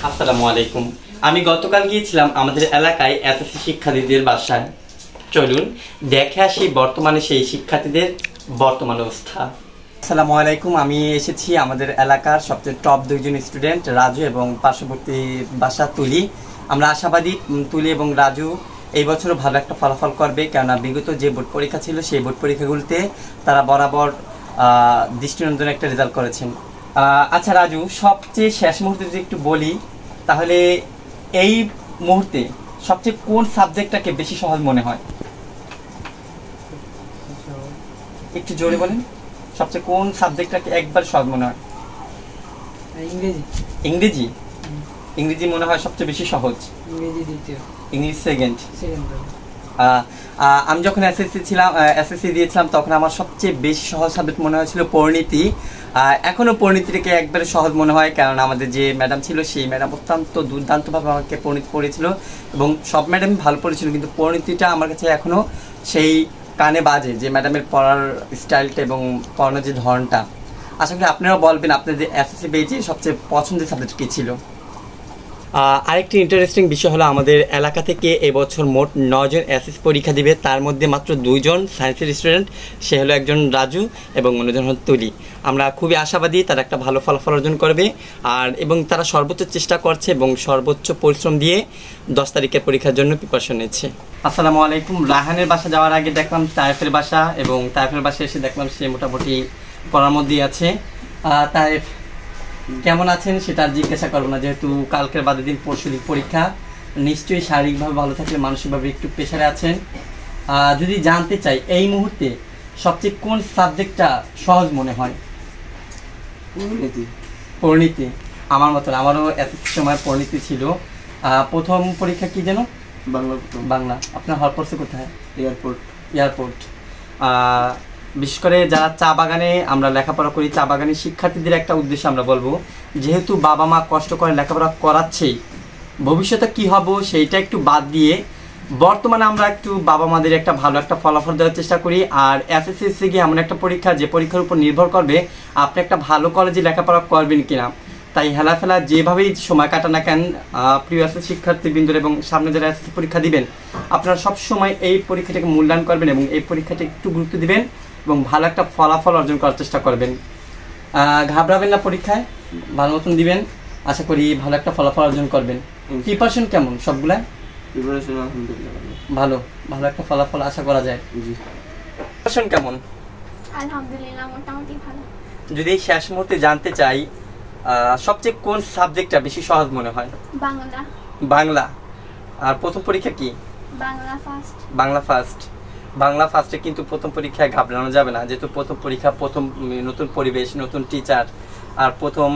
আসসালামু আলাইকুম। আমি গতকাল গিয়েছিলাম আমাদের এলাকায় এসএসসি শিক্ষার্থীদের বাসায়। চলুন দেখে আসি বর্তমানে সেই শিক্ষার্থীদের বর্তমান অবস্থা। আসসালামু আলাইকুম। আমি এসেছি আমাদের এলাকার সবচেয়ে টপ দুইজন স্টুডেন্ট রাজু এবং পার্শ্ববর্তী বাসা তুলি। আমরা আশাবাদী তুলি এবং রাজু এই বছরও ভালো একটা ফলাফল করবে, কেননা বিগত যে বোর্ড পরীক্ষা ছিল সেই বোর্ড পরীক্ষাগুলোতে তারা বরাবর দৃষ্টিনন্দন একটা রেজাল্ট করেছেন। আচ্ছা রাজু, সবচেয়ে শেষ মুহূর্তে যদি একটু বলি, তাহলে এই মুহূর্তে সবচেয়ে কোন সাবজেক্টটাকে বেশি সহজ মনে হয়? একটু জোরে বলেন। সবচেয়ে কোন সাবজেক্টটাকে একবার সহজ মনে হয়? ইংরেজি। ইংরেজি? ইংরেজি মনে হয় সবচেয়ে বেশি সহজ। ইংরেজি দ্বিতীয়, ইংরেজি সেকেন্ড। আমি যখন এসএসসি দিয়েছিলাম তখন আমার সবচেয়ে বেশি সহজ সাবজেক্ট মনে হয়েছিল পরিণীতি। এখনও পরিণীতিটাকে একবারে সহজ মনে হয়, কারণ আমাদের যে ম্যাডাম ছিল সেই ম্যাডাম অত্যন্ত দুর্দান্তভাবে আমাকে পরিণীতি পড়িয়েছিল এবং সব ম্যাডামই ভালো পড়েছিল, কিন্তু পরিণীতিটা আমার কাছে এখনও সেই কানে বাজে, যে ম্যাডামের পড়ার স্টাইলটা এবং পড়ানোর যে ধরনটা। আশা করি আপনারাও বলবেন আপনাদের এসএসসি বেজে সবচেয়ে পছন্দের সাবজেক্ট কী ছিল। আরেকটি ইন্টারেস্টিং বিষয় হলো আমাদের এলাকা থেকে এবছর মোট 9 জন এসএসসি পরীক্ষা দিবে, তার মধ্যে মাত্র 2 জন সায়েন্সের স্টুডেন্ট, সে হলো একজন রাজু এবং অন্যজন হল তুলি। আমরা খুবই আশাবাদী তারা একটা ভালো ফলাফল অর্জন করবে এবং তারা সর্বোচ্চ চেষ্টা করছে এবং সর্বোচ্চ পরিশ্রম দিয়ে 10 তারিখের পরীক্ষার জন্য প্রিপারেশন নিচ্ছে। আসসালামু আলাইকুম। রাহানের বাসা যাওয়ার আগে দেখলাম তায়েফের বাসা, এবং তায়েফের বাসায় এসে দেখলাম সে মোটামুটি পড়ার মধ্যেই আছে। তায়েফ কেমন আছেন সেটা জিজ্ঞাসা করবো না, যেহেতু কালকের বাদের দিন পরশুদিন পরীক্ষা। নিশ্চয়ই শারীরিকভাবে ভালো থাকলে মানসিকভাবে একটু প্রেশারে আছেন। যদি জানতে চাই এই মুহূর্তে সবচেয়ে কোন সাবজেক্টটা সহজ মনে হয়? পরিণীতি। আমার মতন, আমারও এসএসসি সময় পরিণীতি ছিল। প্রথম পরীক্ষা কি যেন? বাংলা। আপনার হল পড়ছে কোথায়? এয়ারপোর্ট। বিশেষ করে যারা চা বাগানে আমরা লেখাপড়া করি, চা বাগানের শিক্ষার্থীদের একটা উদ্দেশ্য আমরা বলবো, যেহেতু বাবা মা কষ্ট করে লেখাপড়া করাচ্ছেই, ভবিষ্যতে কি হব সেইটা একটু বাদ দিয়ে বর্তমানে আমরা একটু বাবা মাদের একটা ভালো একটা ফলাফল দেওয়ার চেষ্টা করি। আর এসএসসি গিয়ে এমন একটা পরীক্ষা যে পরীক্ষার উপর নির্ভর করবে আপনি একটা ভালো কলেজে লেখাপড়া করবেন কিনা। তাই হেলাফেলা যেভাবেই সময় কাটান না কেন, প্রিয় এসএসসি শিক্ষার্থীবৃন্দর এবং সামনে যারা এসএসসি পরীক্ষা দিবেন, আপনারা সবসময় এই পরীক্ষাটাকে মূল্যায়ন করবেন এবং এই পরীক্ষাটা একটু গুরুত্ব দিবেন এবং ভালো একটা ফলাফল অর্জন করার চেষ্টা করবেন। ঘাবড়াবেন না, পরীক্ষায় ভালো মতন দিবেন, আশা করি ভালো একটা ফলাফল অর্জন করবেন। প্রিপারেশন কেমন সবগুলা? ভালো একটা ফলাফল আশা করা যায়। প্রিপারেশন কেমন? আলহামদুলিল্লাহ মোটামুটি ভালো। যদি শেষ মুহূর্তে জানতে চাই, সবচেয়ে কোন সাবজেক্টটা বেশি সহজ মনে হয়? বাংলা। আর প্রথম পরীক্ষা কি? বাংলা ফার্স্টে কিন্তু প্রথম পরীক্ষায় ঘাবড়ানো যাবে না, যেহেতু প্রথম পরীক্ষা, প্রথম নতুন পরিবেশ, নতুন টিচার আর প্রথম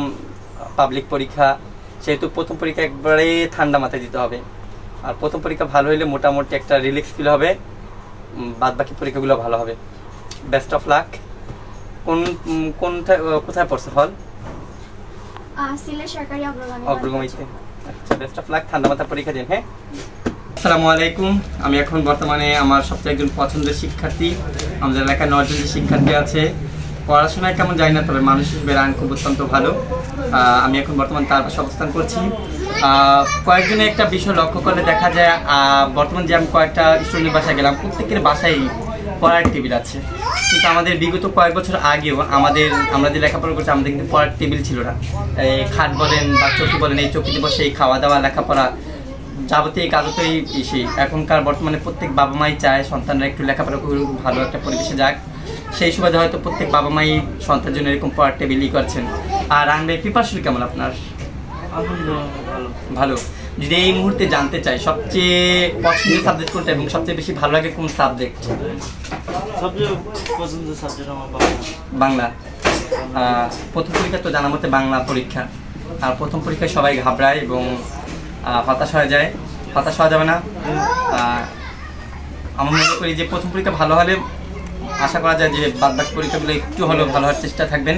পাবলিক পরীক্ষা, সেহেতু প্রথম পরীক্ষা একবারে ঠান্ডা মাথায় দিতে হবে। আর প্রথম পরীক্ষা ভালো হলে মোটামুটি একটা রিল্যাক্স ফিল হবে, বাদ বাকি পরীক্ষাগুলো ভালো হবে। Best of luck. কোথায় পড়ছে হল? অগ্রগামীতে। আচ্ছা, বেস্ট অফ লাক, ঠান্ডা মাথায় পরীক্ষা দিন। হ্যাঁ, আসসালামু আলাইকুম। আমি এখন বর্তমানে আমার সবচেয়ে একজন পছন্দের শিক্ষার্থী, আমাদের এলাকায় 9 জন যে শিক্ষার্থী আছে, পড়াশোনায় কেমন জানি না, তবে মানুষ হিসেবে রান খুব অত্যন্ত ভালো। আমি এখন বর্তমানে তার পাশে অবস্থান করছি। কয়েকজনের একটা বিষয় লক্ষ্য করলে দেখা যায়, বর্তমানে যে আমি কয়েকটা স্টুডেন্টের বাসায় গেলাম, প্রত্যেকের বাসায় পড়ার টেবিল আছে, কিন্তু আমাদের বিগত কয়েক বছর আগেও আমরা যে লেখাপড়া করছি আমাদের কিন্তু পড়ার টেবিল ছিল না। এই খাট বলেন বা চৌকি বলেন, এই চৌকিতে বসে এই খাওয়া দাওয়া, লেখাপড়া, যাবতীয় কাজতেই সেই এখনকার বর্তমানে প্রত্যেক বাবা মাই চায় সন্তানরা একটু লেখাপড়া করে ভালো একটা পরিবেশে যাক। সেই সুবাদে হয়তো প্রত্যেক বাবা মাই সন্তানের জন্য এরকম পড়ার টেবিলই করছেন। আর রানবে প্রিপারেশন কেমন আপনার? ভালো। যদি এই মুহূর্তে জানতে চাই সবচেয়ে পছন্দের সাবজেক্ট কোনটা এবং সবচেয়ে বেশি ভালো লাগে কোন সাবজেক্ট? বাংলা। প্রথম পরীক্ষা তো জানার মতে বাংলা পরীক্ষা, আর প্রথম পরীক্ষায় সবাই ঘাবড়ায় এবং হতাশ হয়ে যায়। হতাশ হওয়া যাবে না। আমি মনে করি যে প্রথম পরীক্ষা ভালো হলে আশা করা যায় যে বাদ বাকি পরীক্ষাগুলো একটু হলেও ভালো হওয়ার চেষ্টা থাকবেন।